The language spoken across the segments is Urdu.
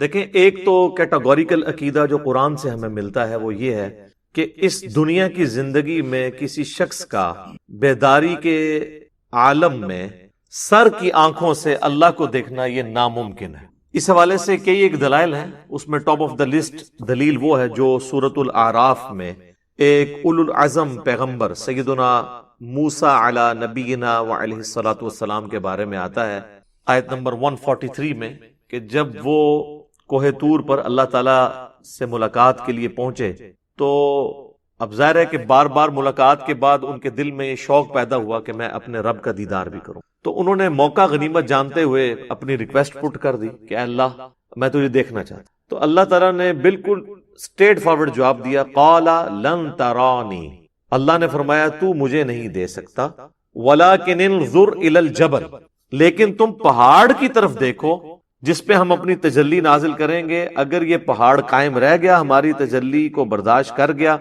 دیکھیں، ایک تو کیٹاگوریکل عقیدہ جو قرآن سے ہمیں ملتا ہے وہ یہ ہے کہ اس دنیا کی زندگی میں کسی شخص کا بیداری کے عالم میں سر کی آنکھوں سے اللہ کو دیکھنا یہ ناممکن ہے۔ اس حوالے سے کئی ایک دلائل ہیں، اس میں ٹاپ آف دا لسٹ دلیل وہ ہے جو سورۃ الاعراف میں ایک اولو العزم پیغمبر سیدنا موسیٰ علی نبینا وعلیہ الصلوۃ والسلام کے بارے میں آتا ہے، آیت نمبر 143 میں، کہ جب وہ کوہ طور پر اللہ تعالی سے ملاقات کے لیے پہنچے تو اب ظاہر ہے کہ بار بار ملاقات کے بعد ان کے دل میں یہ شوق پیدا ہوا کہ میں اپنے رب کا دیدار بھی کروں، تو انہوں نے موقع غنیمت جانتے ہوئے اپنی ریکویسٹ پٹ کر دی کہ اے اللہ میں تجھے دیکھنا چاہتا ہوں۔ تو اللہ تعالیٰ نے بالکل اسٹریٹ فارورڈ جواب دیا، قال لن ترانی، اللہ نے فرمایا تو مجھے نہیں دے سکتا، ولکن انظر الی الجبل، لیکن تم پہاڑ کی طرف دیکھو جس پہ ہم اپنی تجلی نازل کریں گے، اگر یہ پہاڑ قائم رہ گیا، ہماری تجلی کو برداشت کر گیا،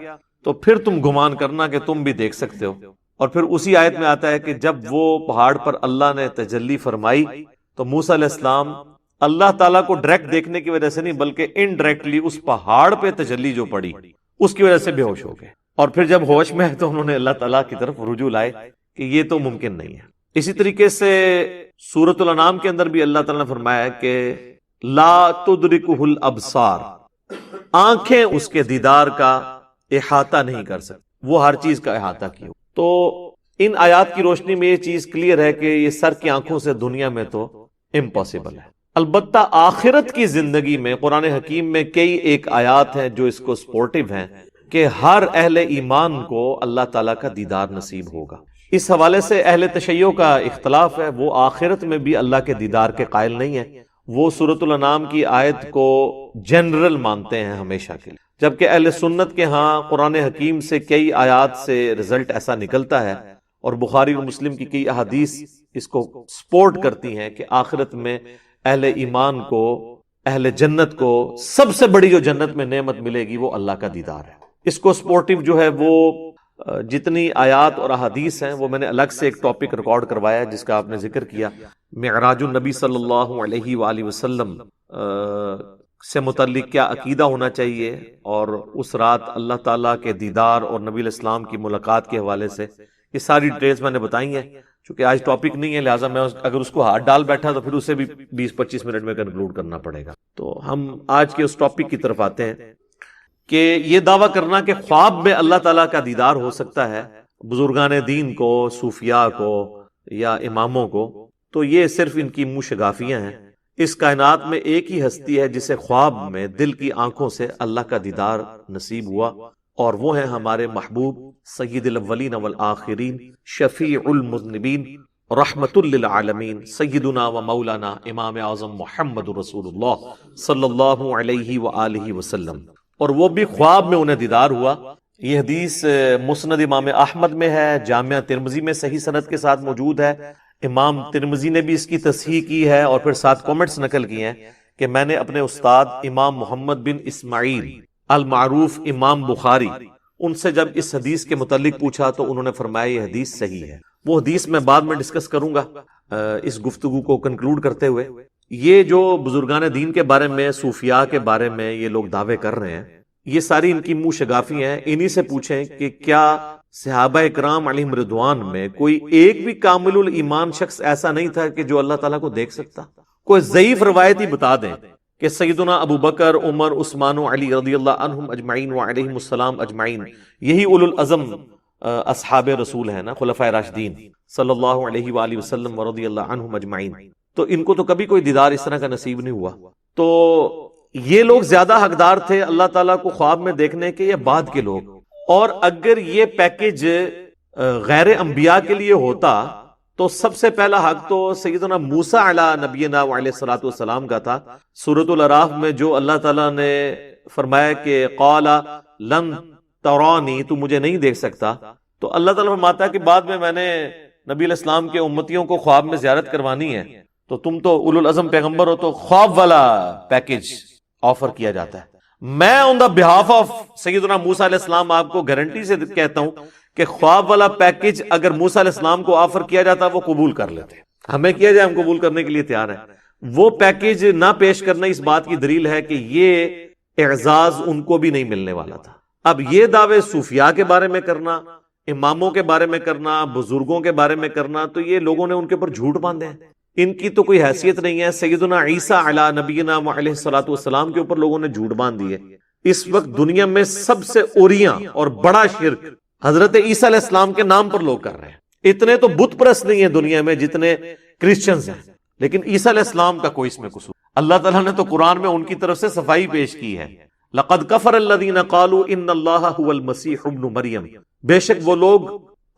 تو پھر تم گمان کرنا کہ تم بھی دیکھ سکتے ہو۔ اور پھر اسی آیت میں آتا ہے کہ جب وہ پہاڑ پر اللہ نے تجلی فرمائی تو موسیٰ علیہ السلام اللہ تعالیٰ کو ڈائریکٹ دیکھنے کی وجہ سے نہیں بلکہ انڈائریکٹلی اس پہاڑ پہ تجلی جو پڑی اس کی وجہ سے بے ہوش ہو گئے، اور پھر جب ہوش میں ہے تو انہوں نے اللہ تعالیٰ کی طرف رجوع لائے کہ یہ تو ممکن نہیں ہے۔ اسی طریقے سے سورۃ الانعام کے اندر بھی اللہ تعالیٰ نے فرمایا کہ لا تدرکہ الابصار، آنکھیں اس کے دیدار کا احاطہ نہیں کر سکتی، وہ ہر چیز کا احاطہ کی ہو۔ تو ان آیات کی روشنی میں یہ چیز کلیئر ہے کہ یہ سر کی آنکھوں سے دنیا میں تو امپاسبل ہے۔ البتہ آخرت کی زندگی میں قرآن حکیم میں کئی ایک آیات ہیں جو اس کو سپورٹیو ہیں کہ ہر اہل ایمان کو اللہ تعالیٰ کا دیدار نصیب ہوگا۔ اس حوالے سے اہل تشیع کا اختلاف ہے، وہ آخرت میں بھی اللہ کے دیدار کے قائل نہیں ہیں، وہ سورۃ الانعام کی آیت کو جنرل مانتے ہیں ہمیشہ کے لیے، جبکہ اہل سنت کے ہاں قرآن حکیم سے کئی آیات سے رزلٹ ایسا نکلتا ہے، اور بخاری اور مسلم کی کئی احادیث اس کو سپورٹ کرتی ہیں کہ آخرت میں اہل ایمان کو، اہل جنت کو سب سے بڑی جو جنت میں نعمت ملے گی وہ اللہ کا دیدار ہے۔ اس کو سپورٹیو جو ہے وہ جتنی آیات اور احادیث ہیں وہ میں نے الگ سے ایک ٹاپک ریکارڈ کروایا ہے جس کا آپ نے ذکر کیا، معراج النبی صلی اللہ علیہ وآلہ وسلم سے متعلق کیا عقیدہ ہونا چاہیے، اور اس رات اللہ تعالیٰ کے دیدار اور نبی علیہ السلام کی ملاقات کے حوالے سے یہ ساری ڈیٹیلز میں نے بتائی ہیں۔ چونکہ آج ٹاپک نہیں ہے لہٰذا میں اگر اس کو ہاتھ ڈال بیٹھا تو پھر اسے بھی 20-25 منٹ میں کنکلوڈ کرنا پڑے گا۔ تو ہم آج کے اس ٹاپک کی طرف آتے ہیں کہ یہ دعویٰ کرنا کہ خواب میں اللہ تعالیٰ کا دیدار ہو سکتا ہے بزرگان دین کو، صوفیاء کو یا اماموں کو، تو یہ صرف ان کی منہ شگافیاں ہیں۔ اس کائنات میں ایک ہی ہستی ہے جسے خواب میں دل کی آنکھوں سے اللہ کا دیدار نصیب ہوا، اور وہ ہیں ہمارے محبوب سید الاولین والآخرین، شفیع المذنبین، رحمت للعالمین، سیدنا و مولانا امام اعظم محمد رسول اللہ صلی اللہ علیہ وآلہ وسلم، اور وہ بھی خواب میں انہیں دیدار ہوا۔ یہ حدیث مسند امام احمد میں ہے، جامعہ ترمذی میں صحیح سند کے ساتھ موجود ہے، امام ترمذی نے بھی اس کی تصحیح کی ہے، اور پھر ساتھ کامنٹس نقل کیے ہیں کہ میں نے اپنے استاد امام محمد بن اسماعیل المعروف امام بخاری ان سے جب اس حدیث کے متعلق پوچھا تو انہوں نے فرمایا یہ حدیث صحیح ہے۔ وہ حدیث میں بعد میں ڈسکس کروں گا اس گفتگو کو کنکلوڈ کرتے ہوئے۔ یہ جو بزرگان دین کے بارے میں، صوفیاء کے بارے میں یہ لوگ دعوے کر رہے ہیں، یہ ساری ان کی منہ شگافی ہیں۔ انہی سے پوچھیں کہ کیا صحابہ اکرام علیہم رضوان میں کوئی ایک بھی کامل الایمان شخص ایسا نہیں تھا کہ جو اللہ تعالیٰ کو دیکھ سکتا؟ کوئی ضعیف روایتی بتا دیں کہ سیدنا ابو بکر، عمر، عثمان و علی رضی اللہ عنہم اجمعین وعلیہم السلام اجمعین، یہی اولو العزم اصحاب رسول ہیں نا، خلفائے راشدین صلی اللہ علیہ وآلہ وسلم ورضی اللہ عنہم اجمعین، تو ان کو تو کبھی کوئی دیدار اس طرح کا نصیب نہیں ہوا۔ تو یہ لوگ زیادہ حقدار تھے اللہ تعالیٰ کو خواب میں دیکھنے کے یا بعد کے لوگ؟ اور اگر یہ پیکج غیر انبیاء کے لیے ہوتا تو سب سے پہلا حق تو سیدنا موسیٰ علی نبینا وعلیہ الصلوۃ والسلام کا تھا۔ سورۃ الاعراف میں جو اللہ تعالیٰ نے فرمایا کہ قال لن ترانی، تو مجھے نہیں دیکھ سکتا، تو اللہ تعالیٰ فرماتا ہے کہ بعد میں نے نبی علیہ السلام کے امتیوں کو خواب میں زیارت کروانی ہے، تو تم تو اولو العزم پیغمبر ہو، تو خواب والا پیکج آفر کیا جاتا ہے۔ میں آن دا بہاف آف سیدنا موسیٰ علیہ السلام آپ کو گارنٹی سے کہتا ہوں کہ خواب والا پیکج اگر موسیٰ علیہ السلام کو آفر کیا جاتا وہ قبول کر لیتے، ہمیں کیا جائے ہم قبول کرنے کے لیے تیار ہیں، وہ پیکیج نہ پیش کرنا اس بات کی دلیل ہے کہ یہ اعزاز ان کو بھی نہیں ملنے والا تھا۔ اب یہ دعوے صوفیاء کے بارے میں کرنا، اماموں کے بارے میں کرنا، بزرگوں کے بارے میں کرنا، تو یہ لوگوں نے ان کے اوپر جھوٹ باندھے ہیں، ان کی تو کوئی حیثیت نہیں ہے۔ سیدنا عیسیٰ علی نبینا علیہ الصلوۃ والسلام کے اوپر لوگوں نے جھوٹ باندھ دی ہے۔ اس وقت دنیا میں سب سے اوریاں اور بڑا شرک حضرت عیسیٰ علیہ السلام کے نام پر لوگ کر رہے ہیں۔ اتنے تو بت پرست نہیں ہیں دنیا میں جتنے کرسچنز ہیں، لیکن عیسیٰ علیہ السلام کا کوئی اس میں قصور۔ اللہ تعالیٰ نے تو قرآن میں ان کی طرف سے صفائی پیش کی ہے، لقد کفر الذین قالوا ان اللہ هو المسیح ابن مریم، بے شک وہ لوگ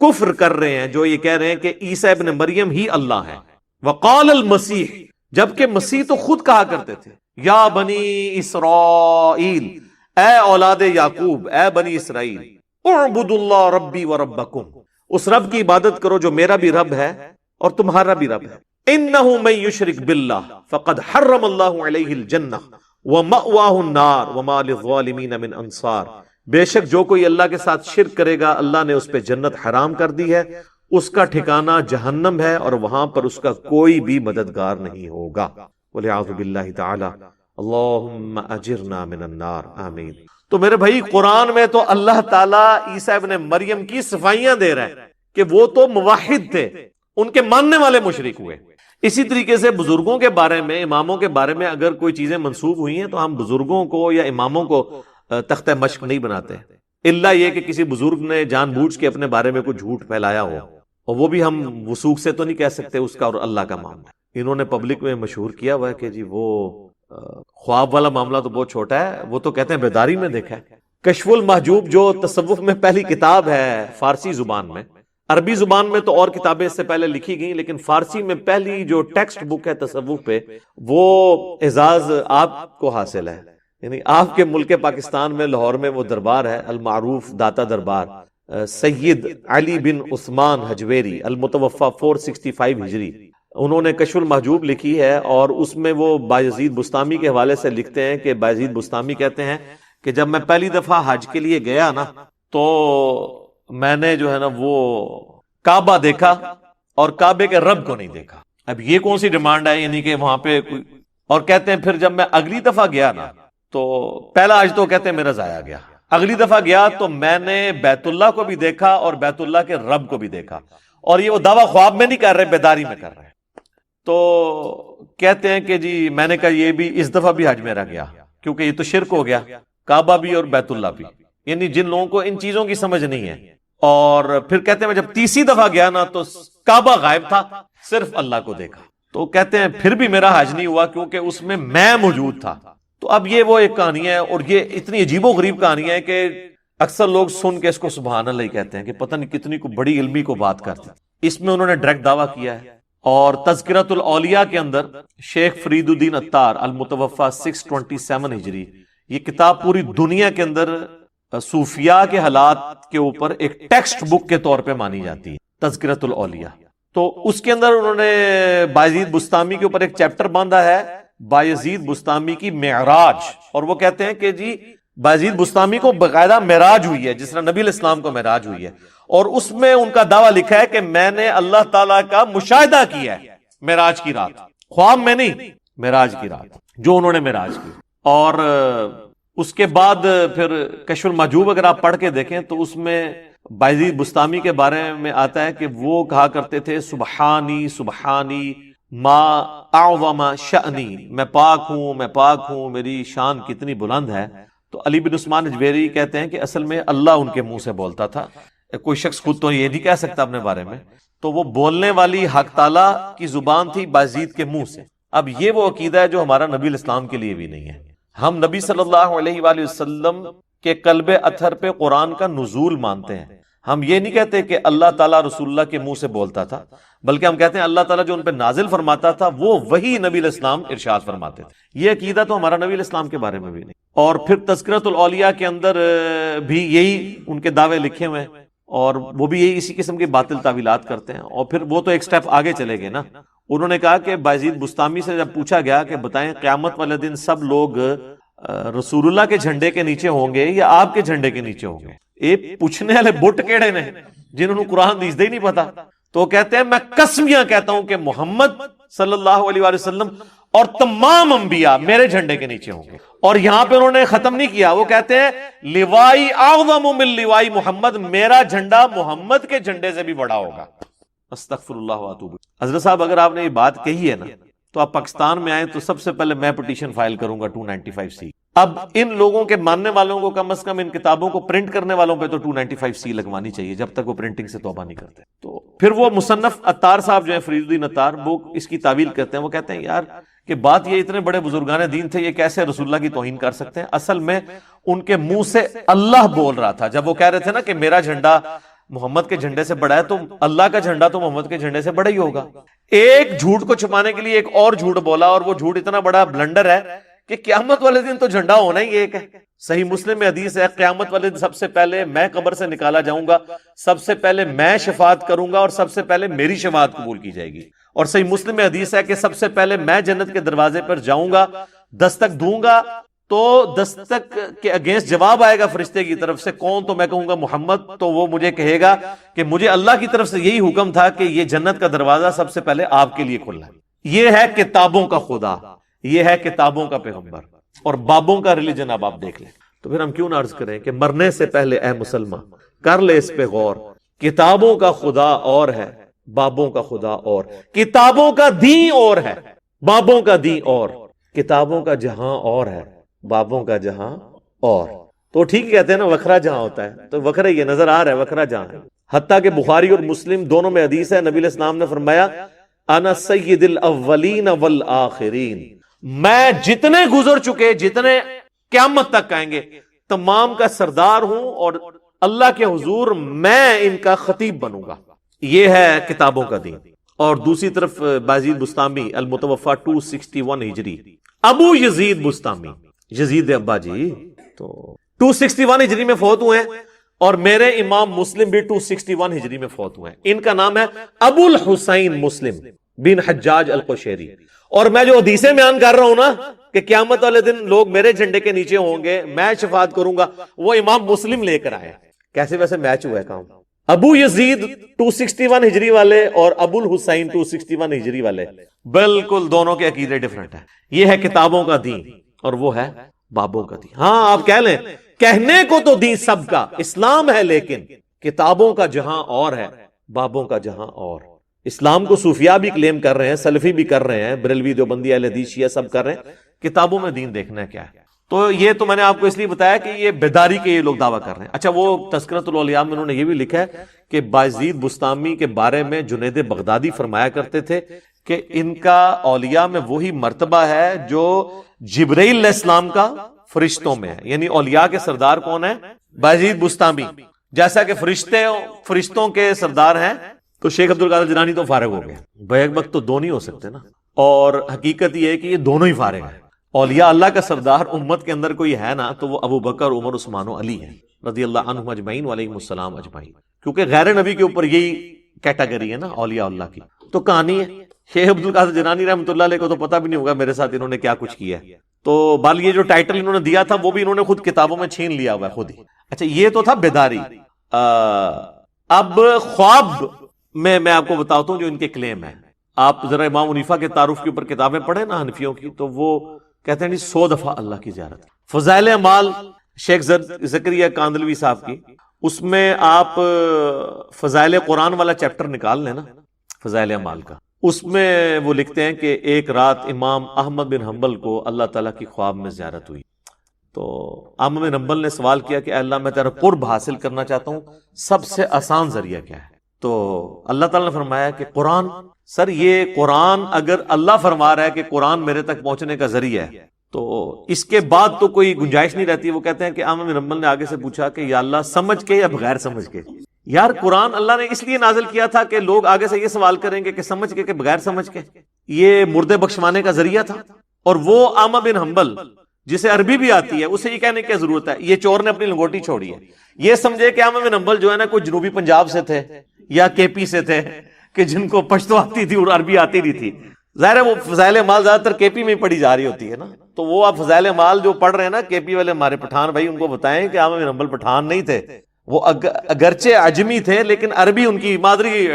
کفر کر رہے ہیں جو یہ کہہ رہے ہیں کہ عیسیٰ ابن مریم ہی اللہ ہے۔ وقال المسیح، جبکہ مسیح تو خود کہا کرتے تھے یا بنی اسرائیل، اے اولاد یعقوب، اے بنی اسرائیل، اعبدوا اللہ ربی و ربکم، اس رب کی عبادت کرو جو میرا بھی رب ہے اور تمہارا بھی رب ہے۔ انہ من یشرک باللہ فقد حرم اللہ علیہ الجنہ ومأواہ النار وما للظالمین من انصار، بے شک جو کوئی اللہ کے ساتھ شرک کرے گا اللہ نے اس پہ جنت حرام کر دی ہے، اس کا ٹھکانہ جہنم ہے اور وہاں پر اس کا کوئی بھی مددگار نہیں ہوگا۔ والعیاذ باللہ تعالی، اللہم اجرنا من النار، آمین۔ تو میرے بھائی قرآن میں تو اللہ تعالیٰ عیسیٰ ابن مریم کی صفائیاں دے رہا ہے کہ وہ تو موحد تھے، ان کے ماننے والے مشرک ہوئے۔ اسی طریقے سے بزرگوں کے بارے میں، اماموں کے بارے میں اگر کوئی چیزیں منسوب ہوئی ہیں تو ہم بزرگوں کو یا اماموں کو تختہ مشق نہیں بناتے، الا یہ کہ کسی بزرگ نے جان بوجھ کے اپنے بارے میں کوئی جھوٹ پھیلایا ہو، اور وہ بھی ہم وثوق سے تو نہیں کہہ سکتے، اس کا اور اللہ کا معاملہ ہے۔ انہوں نے پبلک میں مشہور کیا ہوا ہے کہ جی وہ خواب والا معاملہ تو بہت چھوٹا ہے، وہ تو کہتے ہیں بیداری میں دیکھا ہے۔ کشف المحجوب جو تصوف میں پہلی کتاب ہے فارسی زبان میں، عربی زبان میں تو اور کتابیں اس سے پہلے لکھی گئیں، لیکن فارسی میں پہلی جو ٹیکسٹ بک ہے تصوف پہ، وہ اعزاز آپ کو حاصل ہے۔ یعنی آپ کے ملک پاکستان میں لاہور میں وہ دربار ہے المعروف داتا دربار، سید علی بن عثمان حجویری المتوفى 465 ہجری، انہوں نے کشف المحجوب لکھی ہے، اور اس میں وہ بایزید بستامی کے حوالے سے لکھتے ہیں کہ بایزید بستامی کہتے ہیں کہ جب میں پہلی دفعہ حج کے لیے گیا نا تو میں نے جو ہے نا وہ کعبہ دیکھا اور کعبے کے رب کو نہیں دیکھا۔ اب یہ کون سی ڈیمانڈ ہے، یعنی کہ وہاں پہ کوئی، اور کہتے ہیں پھر جب میں اگلی دفعہ گیا نا تو پہلا حج تو کہتے ہیں میرا ضائع گیا، اگلی دفعہ گیا تو میں نے بیت اللہ کو بھی دیکھا اور بیت اللہ کے رب کو بھی دیکھا، اور یہ وہ دعویٰ خواب میں نہیں کر رہے، بیداری میں کر رہے ہیں۔ تو کہتے ہیں کہ جی میں نے کہا یہ بھی اس دفعہ بھی حج میرا گیا، کیونکہ یہ تو شرک ہو گیا، کعبہ بھی اور بیت اللہ بھی، یعنی جن لوگوں کو ان چیزوں کی سمجھ نہیں ہے۔ اور پھر کہتے ہیں میں جب تیسری دفعہ گیا نا تو کعبہ غائب تھا، صرف اللہ کو دیکھا، تو کہتے ہیں پھر بھی میرا حج نہیں ہوا کیونکہ اس میں موجود تھا۔ تو اب یہ وہ ایک کہانی ہے، اور یہ اتنی عجیب و غریب کہانی ہے کہ اکثر لوگ سن کے اس کو سبحان اللہ ہی کہتے ہیں کہ پتہ نہیں کتنی کو بڑی علمی کو بات کرتے ہیں۔ اس میں انہوں نے ڈائریکٹ دعویٰ کیا ہے، اور تذکرۃ الاولیاء کے اندر شیخ فرید الدین عطار المتوفى 627 ہجری، یہ کتاب پوری دنیا کے اندر صوفیاء کے حالات کے اوپر ایک ٹیکسٹ بک کے طور پہ مانی جاتی ہے، تذکرۃ الاولیاء۔ تو اس کے اندر انہوں نے بایزید بستامی کے اوپر ایک چیپٹر باندھا ہے، بایزید بستامی کی معراج، اور وہ کہتے ہیں کہ جی بایزید بستامی کو باقاعدہ معراج ہوئی ہے، جس طرح نبی علیہ السلام کو معراج ہوئی ہے، اور اس میں ان کا دعویٰ لکھا ہے کہ میں نے اللہ تعالیٰ کا مشاہدہ کیا ہے معراج کی رات، خواب میں نہیں، معراج کی رات جو انہوں نے معراج کی۔ اور اس کے بعد پھر کشف المحجوب اگر آپ پڑھ کے دیکھیں تو اس میں بایزید بستامی کے بارے میں آتا ہے کہ وہ کہا کرتے تھے سبحانی سبحانی ما اعظم شأنی، میں پاک ہوں، میری شان کتنی بلند ہے۔ تو علی بن عثمان حجویری کہتے ہیں کہ اصل میں اللہ ان کے منہ سے بولتا تھا، کوئی شخص خود تو یہ نہیں کہہ سکتا اپنے بارے میں، تو وہ بولنے والی حق تعالیٰ کی زبان تھی بایزید کے منہ سے۔ اب یہ وہ عقیدہ ہے جو ہمارا نبی علیہ السلام کے لیے بھی نہیں ہے۔ ہم نبی صلی اللہ علیہ وآلہ وسلم کے قلب اطہر پہ قرآن کا نزول مانتے ہیں۔ ہم یہ نہیں کہتے کہ اللہ تعالیٰ رسول اللہ کے منہ سے بولتا تھا، بلکہ ہم کہتے ہیں اللہ تعالیٰ جو ان پہ نازل فرماتا تھا وہ وہی نبی علیہ السلام ارشاد فرماتے تھے۔ یہ عقیدہ تو ہمارا نبی علیہ السلام کے بارے میں بھی نہیں۔ اور پھر تذکرۃ الاولیاء کے اندر بھی یہی ان کے دعوے لکھے ہوئے ہیں، اور وہ بھی یہی اسی قسم کی باطل تعویلات کرتے ہیں۔ اور پھر وہ تو ایک سٹیپ آگے چلے گئے نا، انہوں نے کہا کہ بایزید بستامی سے جب پوچھا گیا کہ بتائیں قیامت والے دن سب لوگ رسول اللہ کے جھنڈے کے نیچے ہوں گے یا آپ کے جھنڈے کے نیچے ہوں گے؟ یہ پوچھنے والے بٹ کیڑے نے جنہوں نے قرآن دیس دے ہی نہیں پتا۔ تو کہتے ہیں میں قسمیاں کہتا ہوں کہ محمد صلی اللہ علیہ وآلہ وسلم اور تمام انبیاء میرے جھنڈے کے نیچے ہوں گے. اور یہاں پہ انہوں نے ختم نہیں کیا, وہ کہتے ہیں لوائی اعظم من لوائی محمد, میرا جھنڈا محمد کے جھنڈے سے بھی بڑا ہوگا. استغفر اللہ واتوب. حضرت صاحب اگر آپ نے یہ بات کہی ہے نا تو آپ پاکستان میں آئیں تو سب سے پہلے میں پٹیشن فائل کروں گا 295C. اب ان لوگوں کے ماننے والوں کو کم از کم ان کتابوں کو پرنٹ کرنے والوں پہ تو 295C لگوانی چاہیے جب تک وہ پرنٹنگ سے توبہ نہیں کرتے. تو پھر وہ مصنف عطار صاحب جو ہیں فرید الدین عطار, وہ اس کی تعویل کرتے ہیں. وہ کہتے ہیں یار کہ بات یہ اتنے بڑے بزرگان دین تھے, یہ کیسے رسول اللہ کی توہین کر سکتے ہیں. اصل میں ان کے منہ سے اللہ بول رہا تھا جب وہ کہہ رہے تھے نا کہ میرا جھنڈا محمد کے جھنڈے سے بڑا ہے, تو اللہ کا جھنڈا تو محمد کے جھنڈے سے بڑا ہی ہوگا. ایک جھوٹ کو چھپانے کے لیے ایک اور جھوٹ بولا, اور وہ جھوٹ اتنا بڑا بلنڈر ہے کہ قیامت والے دن تو جھنڈا ہونا ہی ایک ہے. صحیح مسلم میں حدیث ہے, قیامت والے دن سب سے پہلے میں قبر سے نکالا جاؤں گا, سب سے پہلے میں شفاعت کروں گا, اور سب سے پہلے میری شفاعت قبول کی جائے گی. اور صحیح مسلم میں حدیث ہے کہ سب سے پہلے میں جنت کے دروازے پر جاؤں گا, دستک دوں گا, تو دستک کے اگینسٹ جواب آئے گا فرشتے کی طرف سے, کون؟ تو میں کہوں گا محمد. تو وہ مجھے کہے گا کہ مجھے اللہ کی طرف سے یہی حکم تھا کہ یہ جنت کا دروازہ سب سے پہلے آپ کے لیے کھلنا ہے. یہ ہے کتابوں کا خدا, یہ ہے کتابوں کا پیغمبر, اور بابوں کا ریلیجن. اب آپ دیکھ لیں تو پھر ہم کیوں نہ عرض کریں کہ مرنے سے پہلے اے مسلمان کر لے اس پہ غور. کتابوں کا خدا اور ہے, بابوں کا خدا اور. کتابوں کا دین اور ہے, بابوں کا دین اور. کتابوں کا جہاں اور ہے, بابوں کا جہاں اور. تو ٹھیک کہتے ہیں نا وکھرا جہاں ہوتا ہے, تو وکھرا یہ نظر آ رہا ہے وکھرا جہاں ہے. حتیٰ کہ بخاری اور مسلم دونوں میں حدیث ہے, نبی علیہ السلام نے فرمایا انا سید الاولین والآخرین, میں جتنے گزر چکے, جتنے قیامت تک آئیں گے, تمام کا سردار ہوں, اور اللہ کے حضور میں ان کا خطیب بنوں گا. یہ ہے کتابوں کا دین. اور دوسری طرف بازید بستامی المتوفا 261 ہجری, ابو یزید بستامی, یزید ابا جی تو 261 ہجری میں فوت ہوئے ہیں, اور میرے امام مسلم بھی 261 ہجری میں فوت ہوئے ہیں. ان کا نام ہے ابو الحسین مسلم بن حجاج القشیری. اور میں جو حدیثیں بیان کر رہا ہوں نا کہ قیامت والے دن لوگ میرے جھنڈے کے نیچے ہوں گے, میں شفاعت کروں گا, وہ امام مسلم لے کر آئے. کیسے ویسے میچ ہوا ہے کام. ابو یزید 261 ہجری والے اور ابو الحسین 261 ہجری والے, بالکل دونوں کے عقیدے ڈیفرنٹ ہیں. یہ ہے کتابوں کا دین, اور وہ ہے بابوں کا دین. ہاں آپ کہہ لیں, کہنے کو تو دین سب کا اسلام ہے, لیکن کتابوں کا جہاں اور ہے, بابوں کا جہاں اور. اسلام کو صوفیاء بھی کلیم کر رہے ہیں, سلفی بھی کر رہے ہیں, بریلوی دیوبندی اہل حدیث شیعہ سب کر رہے ہیں. کتابوں میں دین دیکھنا ہے کیا ہے. تو یہ تو میں نے آپ کو اس لیے بتایا کہ یہ بیداری کے یہ لوگ دعویٰ کر رہے ہیں. اچھا, وہ تذکرۃ الاولیاء میں انہوں نے یہ بھی لکھا ہے کہ بازید بستامی کے بارے میں جنید بغدادی فرمایا کرتے تھے کہ ان کا اولیاء میں وہی مرتبہ ہے جو جبرائیل علیہ السلام کا فرشتوں میں ہے. یعنی اولیاء کے سردار کون ہے؟ بازید بستامی. جیسا کہ فرشتوں کے سردار ہیں, تو شیخ عبد القادر جیلانی تو فارغ ہو گئے. بیک وقت تو دو نہیں ہو سکتے نا, اور حقیقت یہ ہے کہ یہ دونوں ہی فارغ ہیں. اولیاء اللہ کا سردار امت کے اندر کوئی ہے نا تو وہ ابو بکر, عمر, عثمان و علی ہیں رضی اللہ عنہم اجمعین وعلیہم السلام اجمعین. کیونکہ غیر نبی کے اوپر یہی کیٹیگری ہے نا اولیاء اللہ کی. تو کہانی ہے, شیخ عبد القادر جیلانی رحمۃ اللہ علیہ کو تو پتہ بھی نہیں ہوگا میرے ساتھ انہوں نے کیا کچھ کیا ہے. تو بال یہ جو ٹائٹل انہوں نے دیا تھا وہ بھی انہوں نے خود کتابوں میں چھین لیا ہوا ہے خود ہی. اچھا, یہ تو تھا بیداری. اب خواب میں آپ کو بتاتا ہوں جو ان کے کلیم ہیں. آپ ذرا امام حنیفہ کے تعارف کے اوپر کتابیں پڑھیں نا حنفیوں کی, تو وہ کہتے ہیں 100 دفعہ اللہ کی زیارت. فضائل اعمال شیخ زکریا کاندلوی صاحب کی, اس میں آپ فضائل قرآن والا چیپٹر نکال لیں نا فضائل اعمال کا, اس میں وہ لکھتے ہیں کہ ایک رات امام احمد بن حنبل کو اللہ تعالیٰ کی خواب میں زیارت ہوئی. تو احمد بن حنبل نے سوال کیا کہ اللہ میں تیرا قرب حاصل کرنا چاہتا ہوں, سب سے آسان ذریعہ کیا ہے؟ تو اللہ تعالیٰ نے فرمایا کہ قرآن. سر, یہ قرآن اگر اللہ فرما رہا ہے کہ قرآن میرے تک پہنچنے کا ذریعہ ہے تو اس کے بعد تو کوئی گنجائش نہیں رہتی. وہ کہتے ہیں کہ احمد بن حنبل نے آگے سے پوچھا کہ یا اللہ سمجھ کے یا بغیر سمجھ کے؟ یار قرآن اللہ نے اس لیے نازل کیا تھا کہ لوگ آگے سے یہ سوال کریں گے کہ سمجھ کے کہ بغیر سمجھ کے. یہ مردے بخشوانے کا ذریعہ تھا. اور وہ احمد بن حنبل جسے عربی بھی آتی ہے اسے یہ کہنے کی ضرورت ہے یہ چور نے اپنی لنگوٹی چھوڑی ہے. یہ سمجھے کہ احمد بن حنبل جو ہے نا کوئی جنوبی پنجاب سے تھے یا کے پی سے تھے کہ جن کو پشتو آتی تھی اور عربی آتی نہیں تھی. ظاہر ہے وہ فضائل اعمال زیادہ تر کے پی میں پڑھی جا رہی ہوتی ہے نا, تو وہ آپ فضائل اعمال جو پڑھ رہے ہیں نا کے پی والے ہمارے پٹھان بھائی, ان کو بتائیں کہ احمد بن حنبل پٹھان نہیں تھے, وہ اگرچہ عجمی تھے لیکن عربی ان کی مادری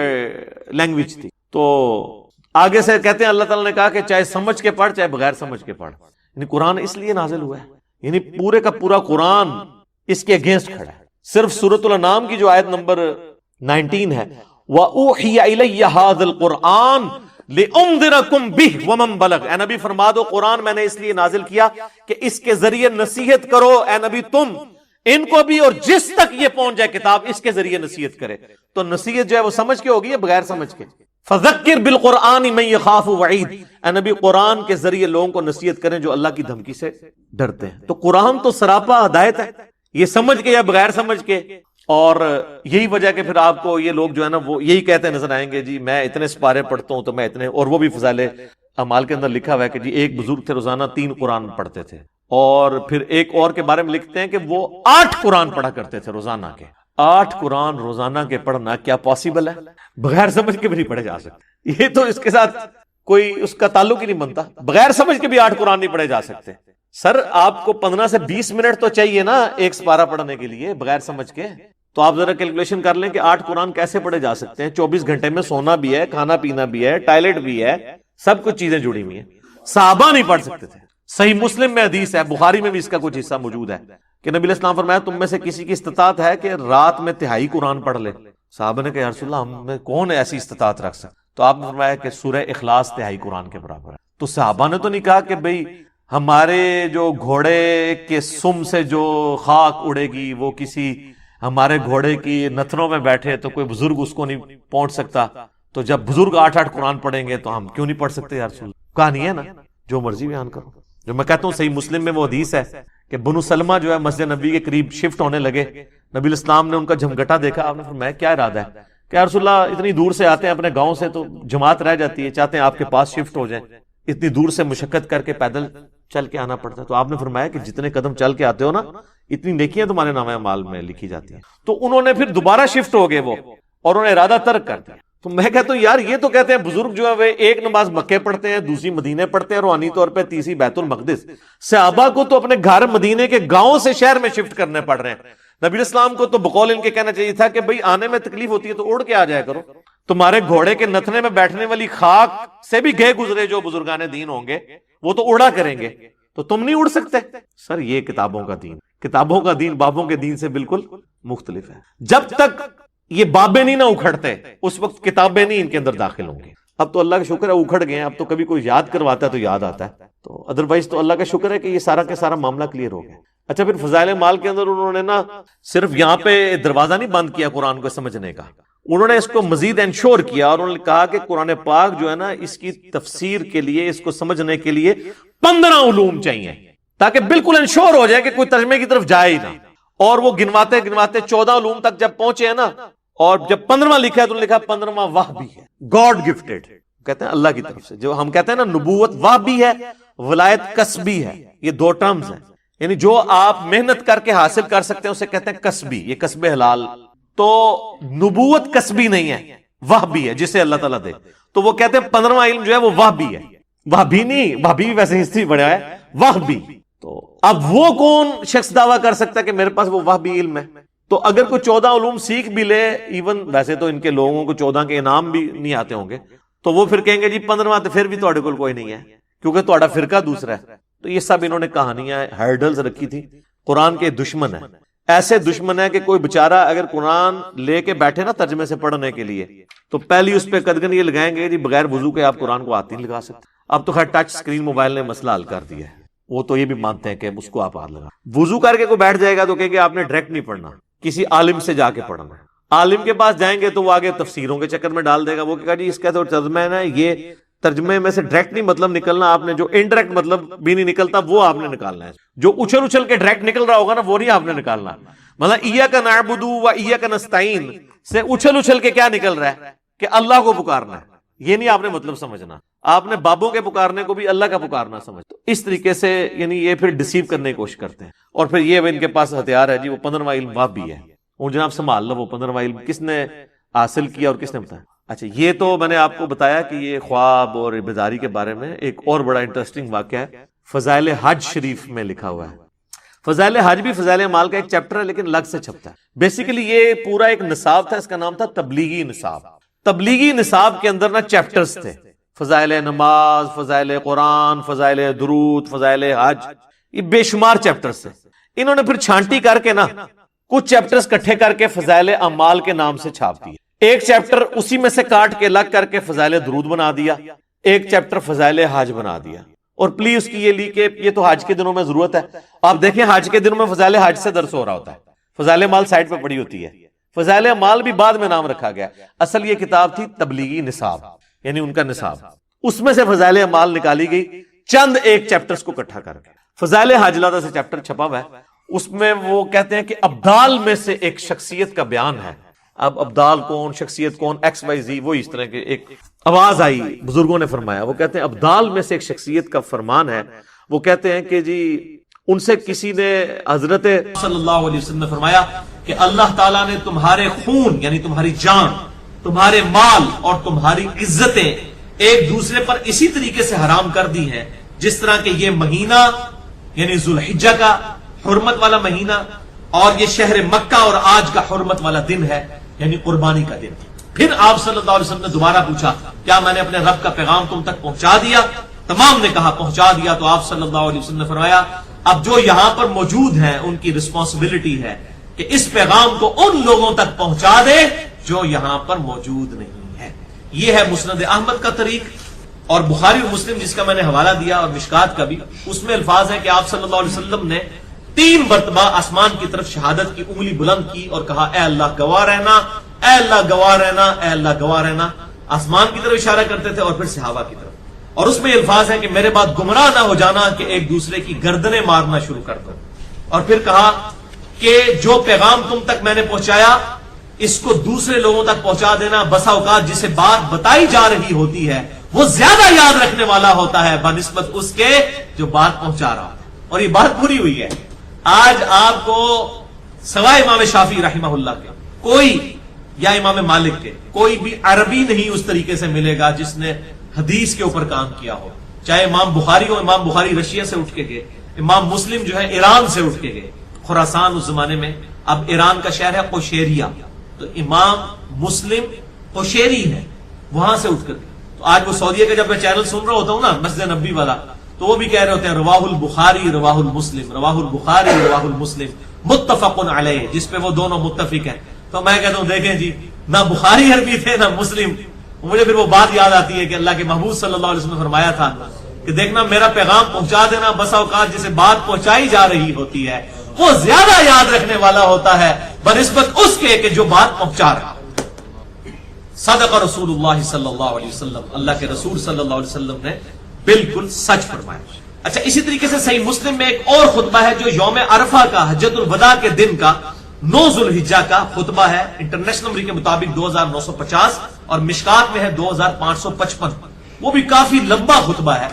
لینگویج تھی. تو آگے سے کہتے ہیں اللہ تعالیٰ نے کہا کہ چاہے سمجھ کے پڑھ چاہے بغیر سمجھ کے پڑھ. یعنی قرآن اس لیے نازل ہوا ہے، یعنی پورے کا پورا قرآن اس کے اگینسٹ کھڑا ہے. صرف سورۃ الانعام کی جو آیت نمبر 19 ہے، وَأُوحِيَ إِلَيَّ هَذَا الْقُرْآنُ لِأُنذِرَكُمْ بِهِ وَمَن بَلَغَ. اے نبی فرما دو قرآن میں نے اس لیے نازل کیا کہ اس کے ذریعے نصیحت کرو. اے نبی تم ان کو بھی اور جس تک یہ پہنچ جائے کتاب اس کے ذریعے نصیحت کرے. تو نصیحت جو ہے وہ سمجھ کے ہوگی یا بغیر سمجھ کے؟ فَذَكِّرْ بِالْقُرْآنِ مَن يَخَافُ وَعِيدٍ. اے نبی قرآن کے ذریعے لوگوں کو نصیحت کریں جو اللہ کی دھمکی سے ڈرتے ہیں. تو قرآن تو سراپا ہدایت ہے، یہ سمجھ کے یا بغیر سمجھ کے. اور یہی وجہ کہ پھر آپ کو یہ لوگ جو ہے نا وہ یہی کہتے نظر آئیں گے، جی میں اتنے سپارے پڑھتا ہوں تو میں اتنے، اور وہ بھی فضائل اعمال کے اندر لکھا ہوا ہے کہ جی ایک بزرگ تھے روزانہ 3 قرآن پڑھتے تھے. اور پھر ایک اور کے بارے میں لکھتے ہیں کہ وہ 8 قرآن پڑھا کرتے تھے روزانہ کے. 8 قرآن روزانہ کے پڑھنا کیا پاسبل ہے؟ بغیر سمجھ کے بھی نہیں پڑھے جا سکتے. یہ تو اس کے ساتھ کوئی اس کا تعلق ہی نہیں بنتا. بغیر سمجھ کے بھی 8 قرآن نہیں پڑھے جا سکتے. سر آپ کو 15 سے 20 منٹ تو چاہیے نا ایک سپارہ پڑھنے کے لیے بغیر سمجھ کے. تو آپ ذرا کیلکولیشن کر لیں کہ 8 قرآن کیسے پڑھے جا سکتے ہیں. 24 گھنٹے میں سونا بھی ہے، کھانا پینا بھی ہے، ٹائلٹ بھی ہے، سب کچھ چیزیں جڑی ہوئی ہیں. صحابہ نہیں پڑھ سکتے تھے. صحیح مسلم میں حدیث ہے، بخاری میں بھی اس کا کچھ حصہ موجود ہے کہ نبی علیہ السلام فرمایا تم میں سے کسی کی استطاعت ہے کہ رات میں 1/3 قرآن پڑھ لے. صحابہ نے کہا یا رسول اللہ ہم میں کون ایسی استطاعت رکھ سکتا؟ تو آپ نے فرمایا کہ سورہ اخلاص 1/3 قرآن کے برابر ہے. تو صحابہ نے تو نہیں کہا کہ بھئی ہمارے جو گھوڑے کے سم سے جو خاک اڑے گی وہ کسی ہمارے گھوڑے کی نتنوں میں بیٹھے تو کوئی بزرگ اس کو نہیں پہنچ سکتا، تو جب بزرگ 8 قرآن پڑھیں گے تو ہم کیوں نہیں پڑھ سکتے یا رسول اللہ؟ کہا نہیں ہے نا، جو مرضی بیان کرو. جو میں کہتا ہوں صحیح مسلم میں وہ حدیث ہے کہ بنو سلمہ جو ہے مسجد نبی کے قریب شفٹ ہونے لگے. نبی علیہ السلام نے ان کا جھمگٹا دیکھا. آپ نے فرمایا کیا ارادہ ہے؟ کہ یا رسول اللہ اتنی دور سے آتے ہیں اپنے گاؤں سے تو جماعت رہ جاتی ہے، چاہتے ہیں آپ کے پاس شفٹ ہو جائیں. اتنی دور سے مشقت کر کے پیدل چل کے آنا پڑتا ہے. تو آپ نے فرمایا کہ جتنے قدم چل کے آتے ہو نا اتنی نیکیاں تمہارے نامہ اعمال میں لکھی جاتی ہیں. تو انہوں نے پھر دوبارہ شفٹ ہو گئے وہ، اور انہوں نے ارادہ ترک کر دیا. تو میں کہتا ہوں یار یہ تو کہتے ہیں بزرگ جو ہے وہ ایک نماز مکے پڑھتے ہیں، دوسری مدینے پڑھتے ہیں، روحانی طور پہ تیسری بیت المقدس. صحابہ کو تو اپنے گھر مدینے کے گاؤں سے شہر میں شفٹ کرنے پڑ رہے ہیں. نبی علیہ السلام کو تو بقول ان کے کہنا چاہیے تھا کہ بھئی آنے میں تکلیف ہوتی ہے تو اڑ کے آ جایا کرو. تمہارے گھوڑے کے نتنے میں بیٹھنے والی خاک سے بھی گئے گزرے جو بزرگان دین ہوں گے وہ تو اڑا کریں گے، تو تم نہیں اڑ سکتے. سر یہ کتابوں کا دین، کتابوں کا دین بابوں کے دین سے بالکل مختلف ہے. جب تک یہ بابے نہیں نہ اکھڑتے اس وقت کتابیں نہیں ان کے اندر داخل ہوں گی. اب تو اللہ کا شکر ہے اکھڑ گئے ہیں، اب تو کبھی کوئی یاد کرواتا ہے تو یاد آتا ہے. تو ادروائز تو اللہ کا شکر ہے کہ یہ سارا کا سارا معاملہ کلیئر ہو گیا. اچھا پھر فضائل مال کے اندر انہوں نے نا صرف یہاں پہ دروازہ نہیں بند کیا قرآن کو سمجھنے کا، انہوں نے اس کو مزید انشور کیا اور انہوں نے کہا کہ قرآن پاک جو ہے نا اس کی تفسیر کے لیے، اس کو سمجھنے کے لیے 15 علوم چاہیے تاکہ بالکل انشور ہو جائے کہ کوئی ترجمے کی طرف جائے ہی نہ. اور وہ گنواتے گنواتے 14 علوم تک جب پہنچے ہیں نا، اور جب 15واں لکھا ہے تو لکھا 15واں وحبی ہے، گاڈ گفٹڈ، کہتے ہیں اللہ کی طرف سے. جو ہم کہتے ہیں نا نبوت وحبی ہے، ولایت کسبی ہے. یہ 2 ٹرمز ہیں، یعنی جو آپ محنت کر کے حاصل کر سکتے ہیں اسے کہتے ہیں کسبی، یہ کسب حلال. تو نبوت کسبی نہیں ہے، وحبی ہے جسے اللہ تعالیٰ دے. تو وہ کہتے ہیں 15واں علم جو ہے وہ وحبی ہے، وحبی نہیں، وحبی بھی ویسے ہسٹری بڑھا ہے، وحبی. تو اب وہ کون شخص دعویٰ کر سکتا ہے کہ میرے پاس وہ وحبی علم ہے؟ تو اگر کوئی 14 علوم سیکھ بھی لے، ایون ویسے تو ان کے لوگوں کو 14 کے انعام بھی نہیں آتے ہوں گے، تو وہ پھر کہیں گے جی 15واں تو پھر بھی تہاڈے کول کوئی نہیں ہے کیونکہ تہاڈا فرقہ دوسرا ہے. تو یہ سب انہوں نے کہانیاں ہرڈلز رکھی تھی. قرآن کے دشمن ہیں، ایسے دشمن ہے کہ کوئی بےچارہ اگر قرآن لے کے بیٹھے نا ترجمے سے پڑھنے کے لیے تو پہلی اس پہ قدغن یہ لگائیں گے جی بغیر وضو کے آپ قرآن کو ہاتھ نہیں لگا سکتے. اب تو خیر ٹچ سکرین موبائل نے مسئلہ حل کر دیا ہے، وہ تو یہ بھی مانتے ہیں کہ اس کو آپ ہاتھ لگا. وضو کر کے کوئی بیٹھ جائے گا تو کہیں گے آپ نے ڈائریکٹ نہیں پڑھنا، کسی عالم سے جا کے پڑھنا. عالم کے پاس جائیں گے تو وہ آگے تفسیروں کے چکر میں ڈال دے گا. وہ کہا جی اس کا تو ترجمہ ہے نا، یہ ترجمے میں سے ڈائریکٹ نہیں مطلب نکلنا، آپ نے جو انڈائریکٹ مطلب بھی نہیں نکلتا وہ آپ نے نکالنا ہے. جو اچھل اچھل کے ڈائریکٹ نکل رہا ہوگا نا وہ نہیں آپ نے نکالنا. مطلب ایاک نعبد و ایاک نستعین سے اچھل اچھل کے کیا نکل رہا ہے کہ اللہ کو پکارنا ہے، یہ نہیں آپ نے مطلب سمجھنا. آپ نے بابوں کے پکارنے کو بھی اللہ کا پکارنا سمجھ. تو اس طریقے سے یعنی یہ پھر ڈسیو کرنے کی کوشش کرتے ہیں. اور پھر یہ ان کے پاس ہتھیار ہے جی وہ 15واں علم وحبی ہے. اور جناب سنبھال لو وہ 15واں علم کس نے حاصل کیا اور کس نے بتایا. اچھا یہ تو میں نے آپ کو بتایا کہ یہ خواب اور بیداری کے بارے میں. ایک اور بڑا انٹرسٹنگ واقعہ ہے فضائل حج شریف میں لکھا ہوا ہے. فضائل حج بھی فضائل اعمال کا ایک چیپٹر ہے لیکن الگ سے چھپتا ہے. بیسیکلی یہ پورا ایک نصاب تھا، اس کا نام تھا تبلیغی نصاب. تبلیغی نصاب کے اندر نا چیپٹرز تھے. فضائل نماز، فضائل قرآن، فضائل درود، فضائل حج، یہ بے شمار چیپٹرز ہیں. انہوں نے پھر چھانٹی کر کے نا کچھ چیپٹرز کٹھے کر کے فضائل اعمال کے نام سے چھاپ دیے. ایک چیپٹر اسی میں سے کاٹ کے الگ کر کے فضائل درود بنا دیا، ایک چیپٹر فضائل حج بنا دیا. اور پلیز اس کی یہ لی کہ یہ تو حج کے دنوں میں ضرورت ہے. آپ دیکھیں حج کے دنوں میں فضائل حج سے درس ہو رہا ہوتا ہے، فضائل مال سائڈ پہ پڑی ہوتی ہے. فضائل مال بھی بعد میں نام رکھا گیا. اصل یہ کتاب تھی تبلیغی نصاب، یعنی ان کا نصاب. اس میں سے فضائل مال نکالی گئی چند ایک چیپٹرز کو اکٹھا کر کے. فضائل حج علیحدہ سے چیپٹر چھپا ہوا ہے. اس میں وہ کہتے ہیں کہ ابدال میں سے ایک شخصیت کا بیان ہے. اب ابدال کون، شخصیت کون، ایکس وائی زی، وہ اس طرح کے ایک آواز آئی بزرگوں نے فرمایا. وہ کہتے ہیں ابدال میں سے ایک شخصیت کا فرمان ہے. وہ کہتے ہیں کہ جی ان سے کسی نے حضرت صلی اللہ علیہ وسلم نے فرمایا کہ اللہ تعالیٰ نے تمہارے خون یعنی تمہاری جان، تمہارے مال اور تمہاری عزتیں ایک دوسرے پر اسی طریقے سے حرام کر دی ہیں جس طرح کہ یہ مہینہ یعنی ذوالحجہ کا حرمت والا مہینہ اور یہ شہر مکہ اور آج کا حرمت والا دن ہے یعنی قربانی کا دن. پھر آپ صلی اللہ علیہ وسلم نے دوبارہ پوچھا کیا میں نے اپنے رب کا پیغام تم تک پہنچا دیا؟ تمام نے کہا پہنچا دیا. تو آپ صلی اللہ علیہ وسلم نے فرمایا اب جو یہاں پر موجود ہیں ان کی رسپانسبلٹی ہے کہ اس پیغام کو ان لوگوں تک پہنچا دے جو یہاں پر موجود نہیں ہے. یہ ہے مسند احمد کا طریق. اور بخاری و مسلم جس کا میں نے حوالہ دیا اور مشکات کا بھی، اس میں الفاظ ہیں کہ آپ صلی اللہ علیہ وسلم نے 3 مرتبہ آسمان کی طرف شہادت کی انگلی بلند کی اور کہا اے اللہ گواہ رہنا، اے اللہ گواہ رہنا، اے اللہ گواہ رہنا. آسمان کی طرف اشارہ کرتے تھے اور پھر صحابہ کی طرف. اور اس میں الفاظ ہیں کہ میرے بعد گمراہ نہ ہو جانا کہ ایک دوسرے کی گردنیں مارنا شروع کر دو. اور پھر کہا کہ جو پیغام تم تک میں نے پہنچایا اس کو دوسرے لوگوں تک پہنچا دینا. بسا اوقات جسے بات بتائی جا رہی ہوتی ہے وہ زیادہ یاد رکھنے والا ہوتا ہے بنسبت اس کے جو بات پہنچا رہا. اور یہ بات پوری ہوئی ہے. آج آپ کو سوائے امام شافعی رحمہ اللہ کے کوئی یا امام مالک کے کوئی بھی عربی نہیں اس طریقے سے ملے گا جس نے حدیث کے اوپر کام کیا ہو. چاہے امام بخاری ہو، امام بخاری رشیا سے اٹھ کے گئے، امام مسلم جو ہے ایران سے اٹھ کے گئے. خراسان اس زمانے میں اب ایران کا شہر ہے قشیریہ، تو امام مسلم قشیری ہے، وہاں سے اٹھ کر گئے. تو آج وہ سعودیہ کا جب میں چینل سن رہا ہوتا ہوں نا مسجد نبی والا، تو وہ بھی کہہ رہے ہوتے ہیں رواہ البخاری رواہ المسلم، رواہ البخاری رواہ المسلم متفق علیہ، جس پہ وہ دونوں متفق ہیں. تو میں کہتا ہوں دیکھیں جی نہ بخاری عربی تھے نہ مسلم. مجھے پھر وہ بات یاد آتی ہے کہ اللہ کے محبوب صلی اللہ علیہ وسلم نے فرمایا تھا کہ دیکھنا میرا پیغام پہنچا دینا. بسا اوقات جسے بات پہنچائی جا رہی ہوتی ہے وہ زیادہ یاد رکھنے والا ہوتا ہے بنسبت اس کے کہ جو بات پہنچا رہا. صدق رسول اللہ صلی اللہ علیہ وسلم، اللہ کے رسول صلی اللہ علیہ وسلم نے بالکل سچ فرمایا. اچھا اسی طریقے سے صحیح مسلم میں ایک اور خطبہ ہے جو یوم عرفہ کا حجۃ الوداع کے دن کا 9 ذوالحجہ کا خطبہ ہے. انٹرنیشنل نمبر کے مطابق 2950 اور مشکات میں ہے 2555. وہ بھی کافی لمبا خطبہ ہے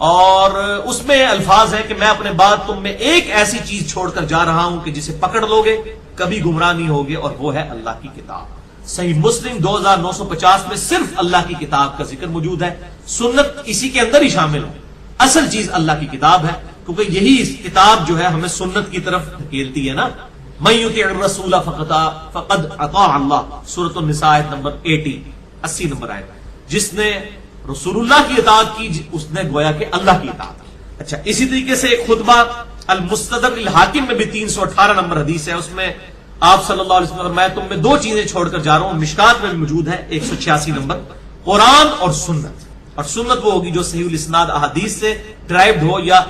اور اس میں الفاظ ہیں کہ میں اپنے بعد تم میں ایک ایسی چیز چھوڑ کر جا رہا ہوں کہ جسے پکڑ لوگے کبھی گمراہ نہیں ہوگے، اور وہ ہے اللہ کی کتاب. صحیح مسلم 2950 میں صرف اللہ کی کتاب کا ذکر موجود ہے. سنت اسی کے اندر ہی شامل ہے. اصل چیز اللہ کی کتاب ہے کیونکہ یہی کتاب جو ہے ہمیں سنت کی طرف دھکیلتی ہے نا. من یطع الرسول فقد اطاع اللہ، سورۃ النساء آیت نمبر 80 نمبر آیت. جس نے رسول اللہ کی اطاعت کی اس نے گویا کہ اللہ کی اطاعت کی. اچھا اسی طریقے سے ایک خطبہ المستدرک الحاکم میں بھی 318 نمبر حدیث ہے. اس میں آپ صلی اللہ علیہ وسلم میں تم میں 2 چیزیں چھوڑ کر جا رہا ہوں. مشکات میں بھی موجود ہے 186 نمبر، قرآن اور سنت. اور سنت وہ ہوگی جو صحیح الاسناد احادیث سے ڈرائیوڈ ہو یا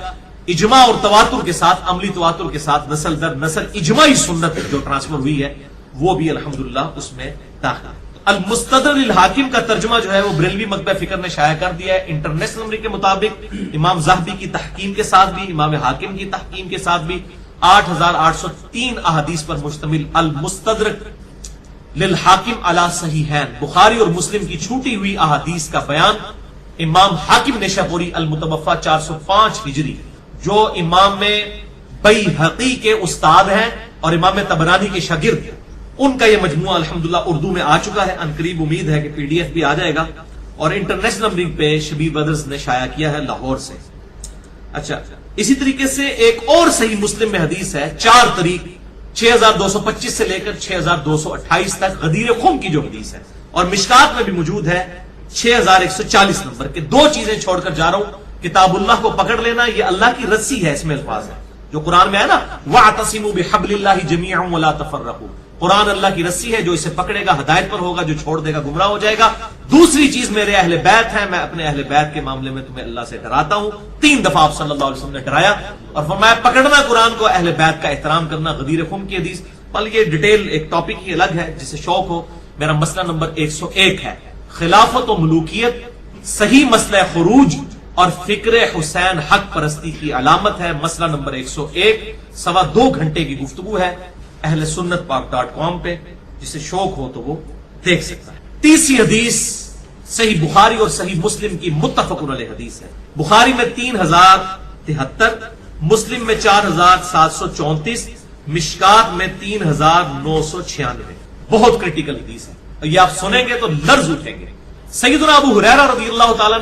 اجماع اور تواتر کے ساتھ، عملی تواتر کے ساتھ نسل در نسل اجماعی سنت جو ٹرانسفر ہوئی ہے وہ بھی الحمدللہ اس میں داخل ہے. المستدرک الحاکم کا ترجمہ جو ہے وہ بریلوی مکتبہ فکر نے شائع کر دیا ہے. انٹرنیشنل نمبر کے مطابق امام زاہبی کی تحقیم کے ساتھ بھی، امام حاکم کی تحقیم کے ساتھ بھی 8803 احادیث پر مشتمل المستدرک للحاکم علی صحیحین، بخاری اور مسلم کی چھوٹی ہوئی احادیث کا بیان امام حاکم نیشاپوری المتوفی 405 ہجری جو امام بیہقی کے استاد ہیں اور امام طبرانی کے شاگرد، ان کا یہ مجموعہ الحمدللہ اردو میں آ چکا ہے. ان قریب امید ہے کہ PDF بھی آ جائے گا. اور انٹرنیشنل نمبر پہ شبیر بدرز نے شائع کیا ہے لاہور سے. اچھا اسی طریقے سے ایک اور صحیح مسلم میں حدیث ہے 4 طریق 6225 سے لے کر 6228 تک غدیر خم کی جو حدیث ہے. اور مشکات میں بھی موجود ہے 6140 نمبر کہ 2 چیزیں چھوڑ کر جا رہا ہوں. کتاب اللہ کو پکڑ لینا، یہ اللہ کی رسی ہے، اس میں الفاظ ہے جو قرآن میں ہے نا، وَاعْتَصِمُوا بِحَبْلِ اللَّهِ جَمِيعًا وَلَا تَفَرَّقُوا. قرآن اللہ کی رسی ہے، جو اسے پکڑے گا ہدایت پر ہوگا، جو چھوڑ دے گا گمراہ ہو جائے گا. دوسری چیز میرے اہل بیت ہیں، میں اپنے اہل بیت کے معاملے میں تمہیں اللہ سے ڈراتا ہوں. 3 دفعہ آپ صلی اللہ علیہ وسلم نے ڈرایا اور فرمایا پکڑنا قرآن کو، اہل بیت کا احترام کرنا. غدیر خم کی حدیث، بل یہ ڈیٹیل ایک ٹاپک ہی الگ ہے، جسے شوق ہو. میرا مسئلہ نمبر 101 ہے خلافت و ملوکیت، صحیح مسئلہ خروج اور فکر حسین حق پرستی کی علامت ہے. مسئلہ نمبر 101، 2.25 گھنٹے کی گفتگو ہے اہل سنت پاک.com پہ، جسے شوق ہو تو وہ دیکھ سکتا ہے. تیسری حدیث صحیح بخاری اور صحیح مسلم کی متفق علیہ حدیث ہے. بخاری میں 3073، مسلم میں 4734، مشکات میں 3996. بہت کریٹیکل حدیث ہے، اور یہ آپ سنیں گے تو لرز اٹھیں گے. سیدنا ابو ہریرہ رضی اللہ تعالیٰ